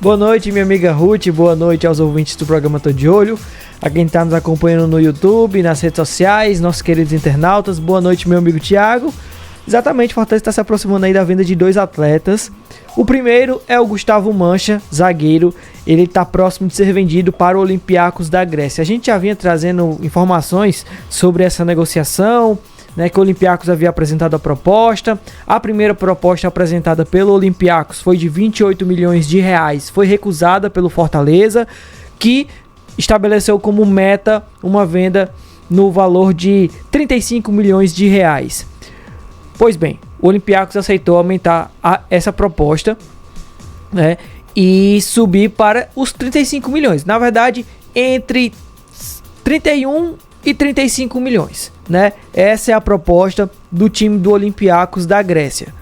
Boa noite, minha amiga Ruth, boa noite aos ouvintes do programa Tô de Olho, a quem está nos acompanhando no YouTube, nas redes sociais, nossos queridos internautas, boa noite, meu amigo Thiago. Exatamente, o Fortaleza está se aproximando aí da venda de 2 atletas. O primeiro é o Gustavo Mancha, zagueiro. Ele está próximo de ser vendido para o Olympiacos da Grécia. A gente já vinha trazendo informações sobre essa negociação, né, que o Olympiacos havia apresentado a proposta. A primeira proposta apresentada pelo Olympiacos foi de 28 milhões de reais. Foi recusada pelo Fortaleza, que estabeleceu como meta uma venda no valor de 35 milhões de reais. Pois bem, o Olympiacos aceitou aumentar essa proposta, né, e subir para os 35 milhões. Na verdade, entre 31 e 35 milhões, né? Essa é a proposta do time do Olympiacos da Grécia.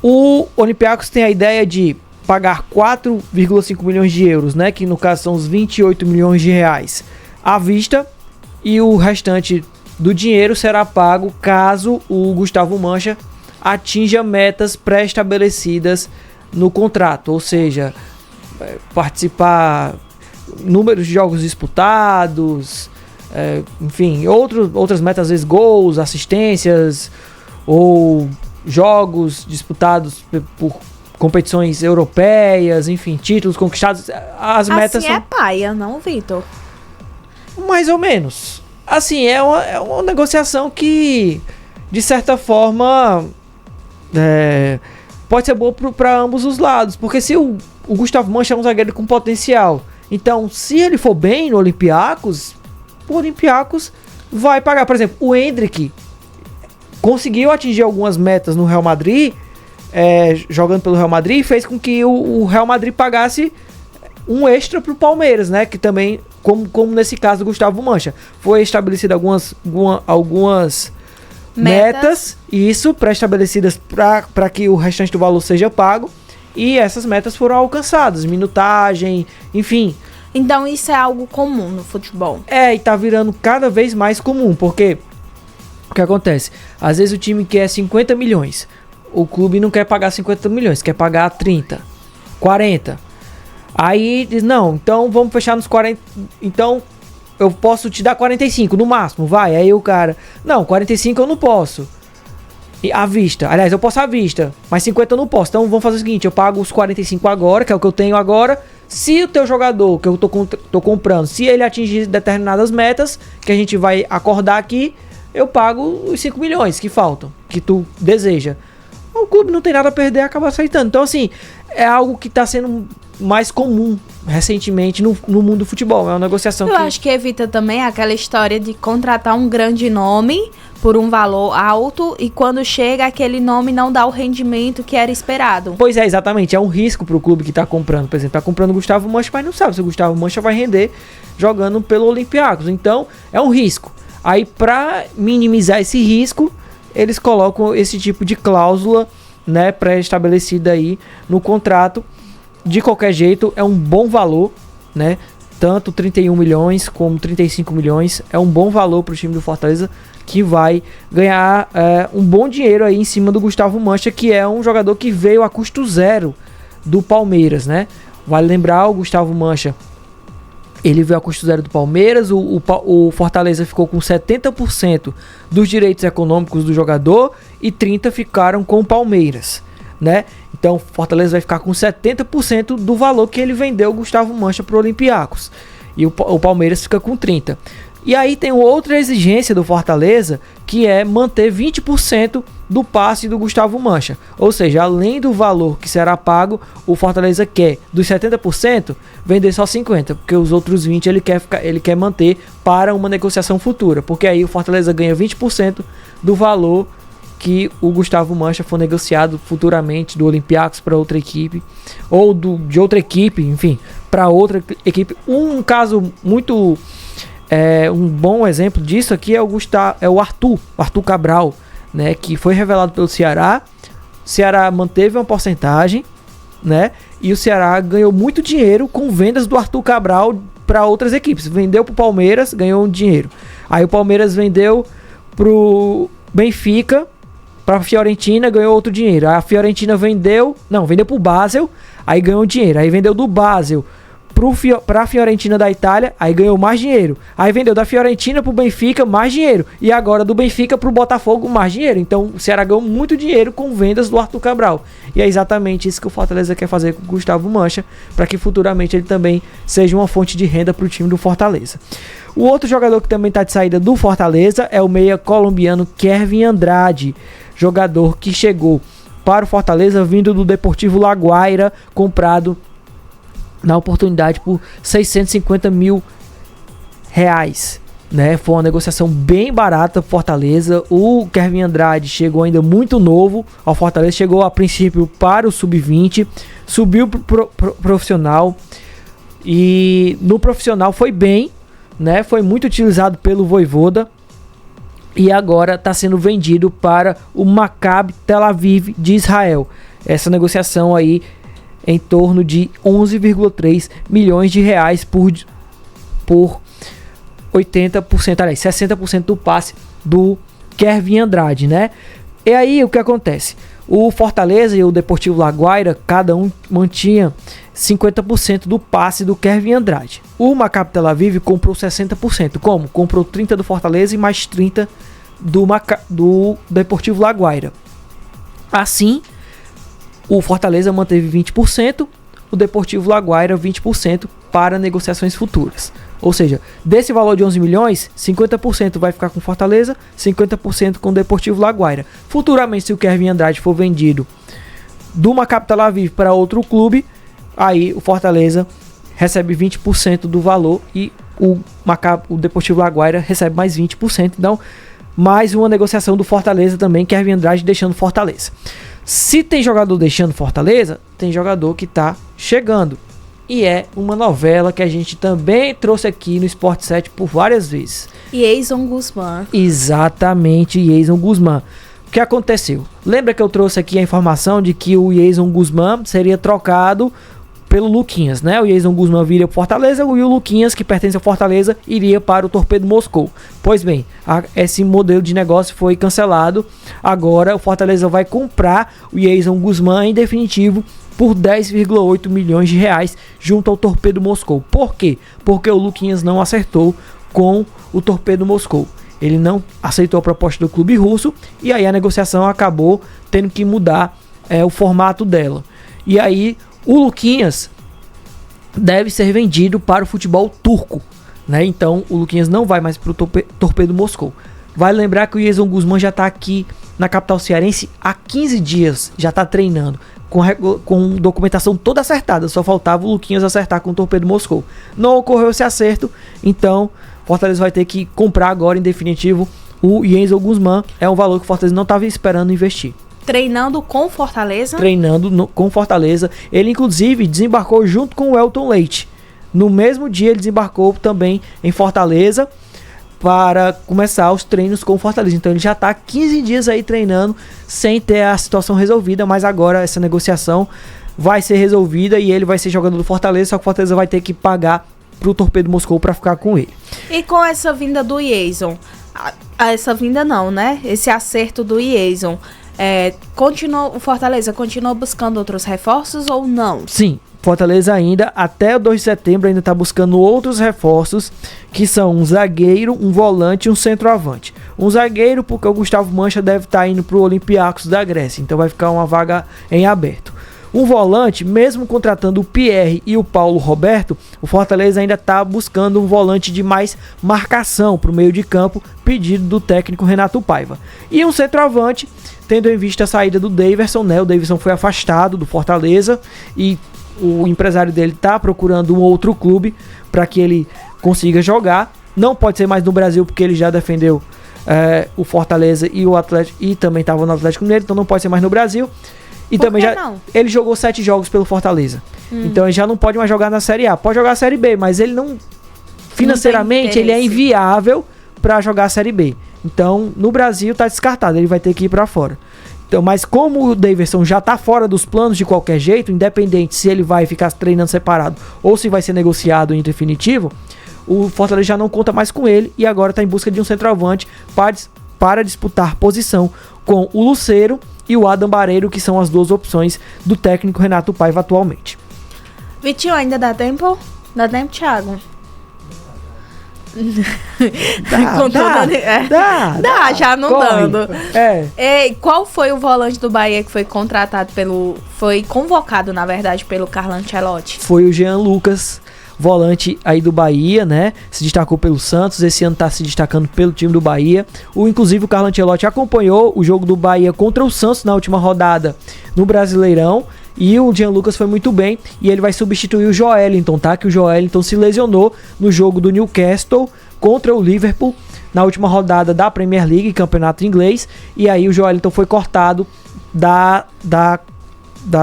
O Olympiacos tem a ideia de pagar 4,5 milhões de euros, né, que no caso são os 28 milhões de reais à vista, e o restante do dinheiro será pago caso o Gustavo Mancha atinja metas pré-estabelecidas no contrato, ou seja, participar, números de jogos disputados, enfim, outras metas, às vezes gols, assistências ou jogos disputados por competições europeias, enfim, títulos conquistados. As metas assim são... paia, não, Vitor? Mais ou menos. Assim, é uma negociação que, de certa forma, pode ser boa para ambos os lados. Porque se o Gustavo Mancha é um zagueiro com potencial, então se ele for bem no Olympiacos, o Olympiacos vai pagar. Por exemplo, o Endrick conseguiu atingir algumas metas no Real Madrid, jogando pelo Real Madrid, e fez com que o Real Madrid pagasse um extra pro Palmeiras, né? Que também, como nesse caso do Gustavo Mancha, foi estabelecido algumas metas, isso, pré-estabelecidas para que o restante do valor seja pago, e essas metas foram alcançadas, minutagem, enfim. Então isso é algo comum no futebol. E tá virando cada vez mais comum, porque o que acontece? Às vezes o time quer 50 milhões, o clube não quer pagar 50 milhões, quer pagar 30, 40. Aí diz, não, então vamos fechar nos 40, então eu posso te dar 45 no máximo, vai. Aí o cara, não, 45 eu não posso, à vista, aliás, eu posso à vista, mas 50 eu não posso, então vamos fazer o seguinte, eu pago os 45 agora, que é o que eu tenho agora. Se o teu jogador, que eu tô comprando, se ele atingir determinadas metas, que a gente vai acordar aqui, eu pago os 5 milhões que faltam, que tu deseja. O clube não tem nada a perder, acaba aceitando. Então, assim, é algo que está sendo mais comum recentemente no mundo do futebol. É uma negociação eu acho que evita também aquela história de contratar um grande nome por um valor alto e quando chega aquele nome não dá o rendimento que era esperado. Pois é, exatamente. É um risco para o clube que está comprando. Por exemplo, está comprando o Gustavo Mancha, mas não sabe se o Gustavo Mancha vai render jogando pelo Olympiacos. Então, é um risco. Aí, para minimizar esse risco, eles colocam esse tipo de cláusula, né, pré-estabelecida aí no contrato. De qualquer jeito, é um bom valor, né? Tanto 31 milhões como 35 milhões é um bom valor para o time do Fortaleza, que vai ganhar um bom dinheiro aí em cima do Gustavo Mancha, que é um jogador que veio a custo zero do Palmeiras, né? Vale lembrar, o Gustavo Mancha, ele veio a custo zero do Palmeiras, o Fortaleza ficou com 70% dos direitos econômicos do jogador e 30% ficaram com o Palmeiras, né? Então o Fortaleza vai ficar com 70% do valor que ele vendeu o Gustavo Mancha para o Olympiacos, e o Palmeiras fica com 30%. E aí tem outra exigência do Fortaleza, que é manter 20% do passe do Gustavo Mancha. Ou seja, além do valor que será pago, o Fortaleza quer, dos 70%, vender só 50%, porque os outros 20% ele quer manter para uma negociação futura, porque aí o Fortaleza ganha 20% do valor que o Gustavo Mancha for negociado futuramente do Olympiacos para outra equipe, ou de outra equipe, enfim, para outra equipe. Um caso muito... um bom exemplo disso aqui é o Arthur Cabral, né, que foi revelado pelo Ceará. O Ceará manteve uma porcentagem, né, e o Ceará ganhou muito dinheiro com vendas do Arthur Cabral para outras equipes. Vendeu pro Palmeiras, ganhou um dinheiro. Aí o Palmeiras vendeu pro Benfica, para a Fiorentina, ganhou outro dinheiro. A Fiorentina vendeu pro Basel. aí ganhou dinheiro. Aí vendeu do Basel para a Fiorentina da Itália, aí ganhou mais dinheiro. Aí vendeu da Fiorentina para o Benfica, mais dinheiro. E agora do Benfica para o Botafogo, mais dinheiro. Então o Ceará ganhou muito dinheiro com vendas do Arthur Cabral. E é exatamente isso que o Fortaleza quer fazer com o Gustavo Mancha, para que futuramente ele também seja uma fonte de renda para o time do Fortaleza. O outro jogador que também está de saída do Fortaleza é o meia colombiano Kevin Andrade, jogador que chegou para o Fortaleza vindo do Deportivo Laguaira, comprado na oportunidade por 650 mil reais, né? Foi uma negociação bem barata para Fortaleza. O Kevin Andrade chegou ainda muito novo ao Fortaleza, chegou a princípio para o sub-20, subiu para o profissional e no profissional foi bem, né? Foi muito utilizado pelo Vojvoda e agora está sendo vendido para o Maccabi Tel Aviv de Israel. Essa negociação aí em torno de 11,3 milhões de reais por 80%, aliás, 60% do passe do Kevin Andrade, né? E aí o que acontece? O Fortaleza e o Deportivo Laguaira, cada um mantinha 50% do passe do Kevin Andrade. O Maccabi Tel Aviv comprou 60%. Como? Comprou 30% do Fortaleza e mais 30% do Deportivo Laguaira. Assim, o Fortaleza manteve 20%, o Deportivo Laguaira 20% para negociações futuras. Ou seja, desse valor de 11 milhões, 50% vai ficar com Fortaleza, 50% com o Deportivo Laguaira. Futuramente, se o Kevin Andrade for vendido do Maccabi Tel Aviv para outro clube, aí o Fortaleza recebe 20% do valor e o Deportivo Laguaira recebe mais 20%. Então, mais uma negociação do Fortaleza também, Kevin Andrade deixando Fortaleza. Se tem jogador deixando Fortaleza, tem jogador que tá chegando. E é uma novela que a gente também trouxe aqui no Sport 7 por várias vezes. Jason Guzmán. Exatamente, Jason Guzmán. O que aconteceu? Lembra que eu trouxe aqui a informação de que o Jason Guzmán seria trocado pelo Luquinhas, né? O Jason Guzmán viria para Fortaleza e o Luquinhas, que pertence ao Fortaleza, iria para o Torpedo Moscou. Pois bem, esse modelo de negócio foi cancelado. Agora o Fortaleza vai comprar o Jason Guzmán em definitivo por 10,8 milhões de reais junto ao Torpedo Moscou. Por quê? Porque o Luquinhas não acertou com o Torpedo Moscou. Ele não aceitou a proposta do clube russo e aí a negociação acabou tendo que mudar o formato dela. E aí o Luquinhas deve ser vendido para o futebol turco, né? Então o Luquinhas não vai mais para o Torpedo Moscou. Vale lembrar que o Jason Guzmán já está aqui na capital cearense há 15 dias, já está treinando, com documentação toda acertada, só faltava o Luquinhas acertar com o Torpedo Moscou. Não ocorreu esse acerto, então Fortaleza vai ter que comprar agora em definitivo o Jason Guzmán. É um valor que o Fortaleza não estava esperando investir. Treinando com Fortaleza? Com Fortaleza. Ele inclusive desembarcou junto com o Elton Leite. No mesmo dia ele desembarcou também em Fortaleza para começar os treinos com Fortaleza. Então ele já está 15 dias aí treinando sem ter a situação resolvida, mas agora essa negociação vai ser resolvida e ele vai ser jogador do Fortaleza, só que o Fortaleza vai ter que pagar pro Torpedo Moscou para ficar com ele. E com essa vinda do Jason, essa vinda não, né? Esse acerto do Jason, o Fortaleza continua buscando outros reforços ou não? Sim, Fortaleza ainda, até o 2 de setembro, ainda está buscando outros reforços, que são um zagueiro, um volante e um centroavante. Um zagueiro, porque o Gustavo Mancha deve estar indo para o Olympiacos da Grécia, então vai ficar uma vaga em aberto. Um volante, mesmo contratando o Pierre e o Paulo Roberto, o Fortaleza ainda está buscando um volante de mais marcação para o meio de campo, pedido do técnico Renato Paiva. E um centroavante, tendo em vista a saída do Daverson, né? O Daverson foi afastado do Fortaleza e o empresário dele está procurando um outro clube para que ele consiga jogar. Não pode ser mais no Brasil, porque ele já defendeu o Fortaleza e o Atlético, e também estava no Atlético Mineiro, então não pode ser mais no Brasil. E também ele jogou 7 jogos pelo Fortaleza. Então ele já não pode mais jogar na Série A. Pode jogar a Série B, mas ele não... Financeiramente, ele é inviável para jogar a Série B. Então, no Brasil, tá descartado. Ele vai ter que ir para fora. Então, mas como o Daverson já tá fora dos planos de qualquer jeito, independente se ele vai ficar treinando separado ou se vai ser negociado em definitivo, o Fortaleza já não conta mais com ele e agora tá em busca de um centroavante para disputar posição com o Lucero e o Adam Barreiro, que são as duas opções do técnico Renato Paiva atualmente. Vitinho, ainda dá tempo? Dá tempo, Thiago? Dá, já não corre. dando. E qual foi o volante do Bahia que foi contratado foi convocado, na verdade, pelo Carlo Ancelotti? Foi o Jean Lucas, volante aí do Bahia, né? Se destacou pelo Santos, esse ano tá se destacando pelo time do Bahia. Inclusive o Carlo Ancelotti acompanhou o jogo do Bahia contra o Santos na última rodada no Brasileirão. E o Jean Lucas foi muito bem e ele vai substituir o Joelinton, tá? Que o Joelinton se lesionou no jogo do Newcastle contra o Liverpool na última rodada da Premier League, campeonato inglês. E aí o Joelinton foi cortado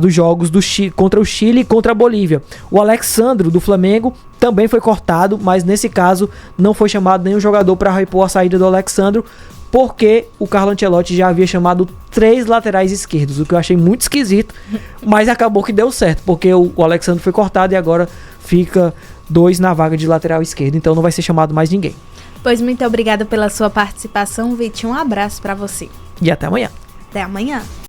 dos jogos contra o Chile e contra a Bolívia. O Alexandro do Flamengo também foi cortado, mas nesse caso não foi chamado nenhum jogador para repor a saída do Alexandro, porque o Carlo Ancelotti já havia chamado 3 laterais esquerdos, o que eu achei muito esquisito, mas acabou que deu certo, porque o Alexandre foi cortado e agora fica 2 na vaga de lateral esquerdo, então não vai ser chamado mais ninguém. Pois muito obrigada pela sua participação, Vitinho. Um abraço pra você. E até amanhã. Até amanhã.